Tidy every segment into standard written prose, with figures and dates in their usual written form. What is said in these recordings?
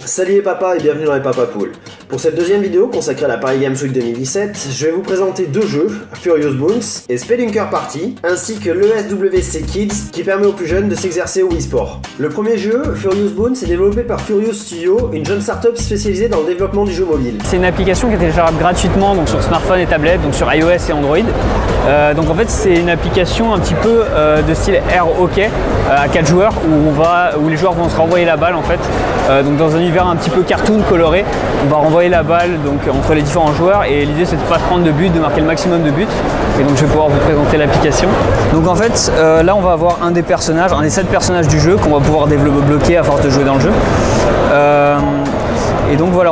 Salut les papas et bienvenue dans les Papa Pool. Pour cette deuxième vidéo consacrée à la Paris Games Week 2017, je vais vous présenter deux jeux, Furious Boons et Spelunker Party, ainsi que l'ESWC Kids qui permet aux plus jeunes de s'exercer au e-sport. Le premier jeu, Furious Boons, est développé par Furious Studio, une jeune startup spécialisée dans le développement du jeu mobile. C'est une application qui est téléchargeable gratuitement donc sur smartphone et tablette, donc sur iOS et Android. Donc en fait c'est une application un petit peu de style air hockey à 4 joueurs où les joueurs vont se renvoyer la balle en fait. Donc dans un univers un petit peu cartoon coloré, on va renvoyer la balle donc entre les différents joueurs et l'idée c'est de ne pas prendre de but, de marquer le maximum de buts. Et donc je vais pouvoir vous présenter l'application. Donc en fait là on va avoir un des 7 personnages du jeu qu'on va pouvoir débloquer à force de jouer dans le jeu. Et donc voilà,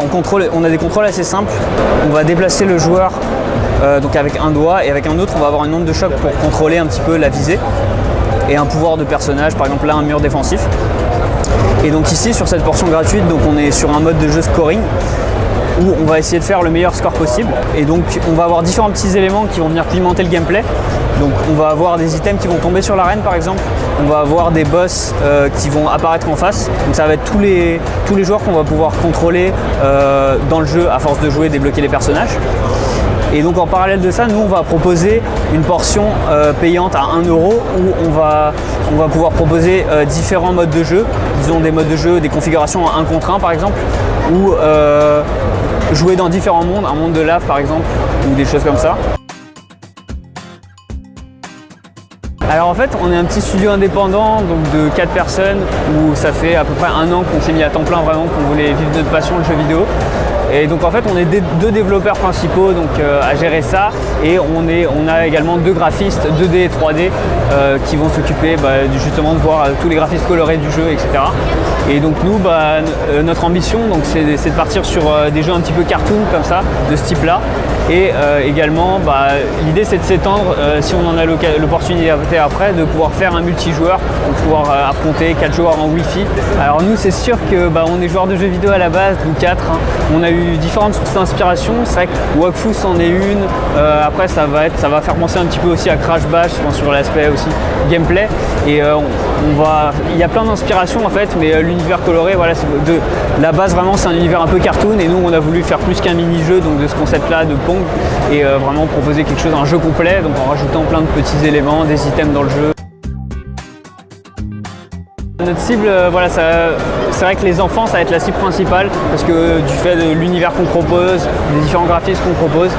on a des contrôles assez simples. On va déplacer le joueur donc avec un doigt et avec un autre on va avoir une onde de choc pour contrôler un petit peu la visée et un pouvoir de personnage, par exemple là un mur défensif. Et donc ici sur cette portion gratuite, donc on est sur un mode de jeu scoring où on va essayer de faire le meilleur score possible. Et donc on va avoir différents petits éléments qui vont venir pimenter le gameplay. Donc on va avoir des items qui vont tomber sur l'arène par exemple, on va avoir des boss qui vont apparaître en face. Donc ça va être tous les joueurs qu'on va pouvoir contrôler dans le jeu à force de jouer et débloquer les personnages. Et donc en parallèle de ça, nous on va proposer une portion payante à 1 € où on va pouvoir proposer différents modes de jeu. Disons des modes de jeu, des configurations en 1 contre 1 par exemple, ou jouer dans différents mondes, un monde de lave par exemple, ou des choses comme ça. Alors en fait on est un petit studio indépendant donc de 4 personnes où ça fait à peu près 1 an qu'on s'est mis à temps plein vraiment, qu'on voulait vivre notre passion, le jeu vidéo. Et donc en fait on est deux développeurs principaux donc, à gérer ça et on a également 2 graphistes 2D et 3D qui vont s'occuper justement de voir tous les graphismes colorés du jeu, etc. Et donc nous, notre ambition c'est de partir sur des jeux un petit peu cartoon comme ça, de ce type-là. Et également, l'idée c'est de s'étendre, si on en a l'opportunité après, de pouvoir faire un multijoueur, de pouvoir affronter 4 joueurs en Wi-Fi. Alors nous c'est sûr que on est joueurs de jeux vidéo à la base, nous 4. On a eu différentes sources d'inspiration, c'est vrai que Wakfu en est une, après ça va faire penser un petit peu aussi à Crash Bash sur l'aspect aussi gameplay. Et il y a plein d'inspirations en fait, mais l'univers coloré, voilà, la base vraiment c'est un univers un peu cartoon et nous on a voulu faire plus qu'un mini-jeu donc de ce concept-là de Pong et vraiment proposer quelque chose, un jeu complet, donc en rajoutant plein de petits éléments, des items dans le jeu. Notre cible, c'est vrai que les enfants, ça va être la cible principale parce que du fait de l'univers qu'on propose, des différents graphismes qu'on propose,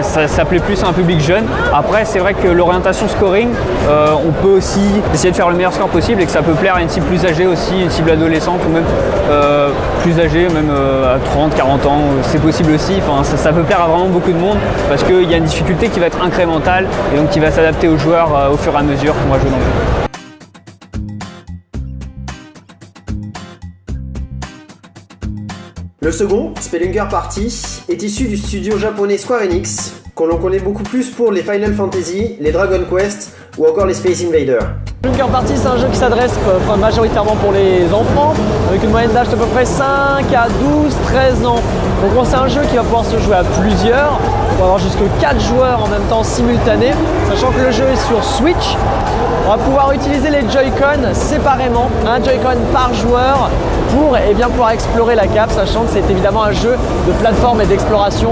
ça plaît plus à un public jeune. Après, c'est vrai que l'orientation scoring, on peut aussi essayer de faire le meilleur score possible et que ça peut plaire à une cible plus âgée aussi, une cible adolescente ou même plus âgée, même à 30, 40 ans, c'est possible aussi. Enfin, ça peut plaire à vraiment beaucoup de monde parce qu'il y a une difficulté qui va être incrémentale et donc qui va s'adapter aux joueurs au fur et à mesure qu'on va jouer dans le jeu. Le second, Spelunker Party, est issu du studio japonais Square Enix, qu'on l'on connaît beaucoup plus pour les Final Fantasy, les Dragon Quest ou encore les Space Invaders. Spelunker Party, c'est un jeu qui s'adresse majoritairement pour les enfants, avec une moyenne d'âge d'à peu près 5 à 12, 13 ans. Donc c'est un jeu qui va pouvoir se jouer à plusieurs, on va avoir jusqu'à 4 joueurs en même temps simultanés, sachant que le jeu est sur Switch. On va pouvoir utiliser les Joy-Con séparément, un Joy-Con par joueur pour pouvoir explorer la carte, sachant que c'est évidemment un jeu de plateforme et d'exploration.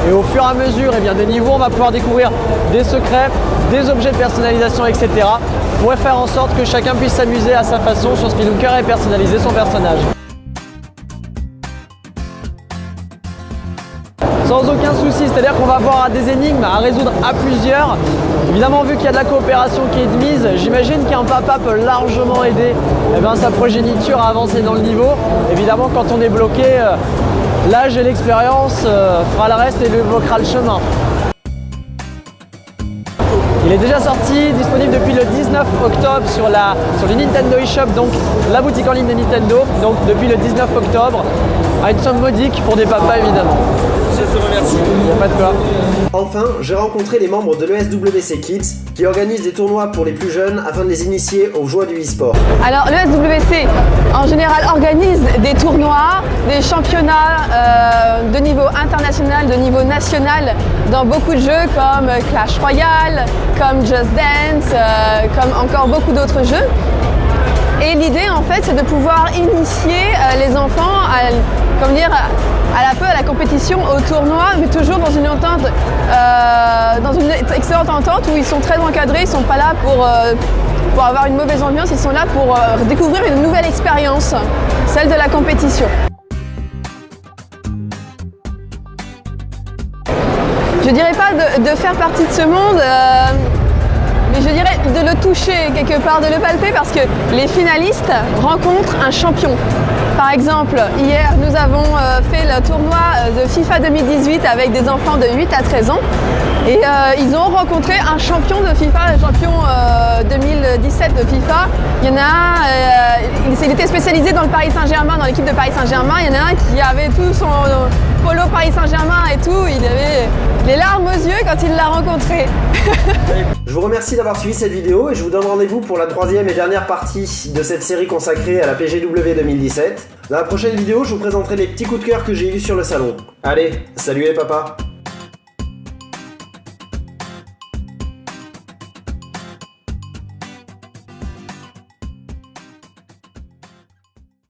Et au fur et à mesure des niveaux, on va pouvoir découvrir des secrets, des objets de personnalisation, etc. pour faire en sorte que chacun puisse s'amuser à sa façon sur Spelunker et personnaliser son personnage. Sans aucun souci, c'est-à-dire qu'on va avoir des énigmes à résoudre à plusieurs. Évidemment, vu qu'il y a de la coopération qui est de mise, j'imagine qu'un papa peut largement aider sa progéniture à avancer dans le niveau. Évidemment, quand on est bloqué, l'âge et l'expérience fera le reste et lui évoquera le chemin. Il est déjà sorti, disponible depuis le 19 octobre sur le Nintendo eShop, donc la boutique en ligne de Nintendo, donc depuis le 19 octobre, à une somme modique pour des papas évidemment. Je te remercie. Il n'y a pas de quoi. Enfin, j'ai rencontré les membres de l'ESWC Kids qui organisent des tournois pour les plus jeunes afin de les initier aux joies du e-sport. Alors l'ESWC en général organise des tournois, des championnats de niveau international, de niveau national dans beaucoup de jeux comme Clash Royale, comme Just Dance, comme encore beaucoup d'autres jeux. Et l'idée en fait c'est de pouvoir initier les enfants à la compétition, au tournoi, mais toujours dans une entente, dans une excellente entente où ils sont très encadrés, ils sont pas là pour avoir une mauvaise ambiance, ils sont là pour découvrir une nouvelle expérience, celle de la compétition. Je dirais pas de faire partie de ce monde, mais je dirais de le toucher quelque part, de le palper, parce que les finalistes rencontrent un champion. Par exemple, hier, nous avons fait le tournoi de FIFA 2018 avec des enfants de 8 à 13 ans. Et ils ont rencontré un champion de FIFA, un champion 2017 de FIFA. Il y en a un, il était spécialisé dans le Paris Saint-Germain, dans l'équipe de Paris Saint-Germain. Il y en a un qui avait tout son polo Paris Saint-Germain et tout. Il avait les larmes aux yeux quand il l'a rencontré. Je vous remercie d'avoir suivi cette vidéo et je vous donne rendez-vous pour la troisième et dernière partie de cette série consacrée à la PGW 2017. Dans la prochaine vidéo, je vous présenterai les petits coups de cœur que j'ai eus sur le salon. Allez, salut les papas!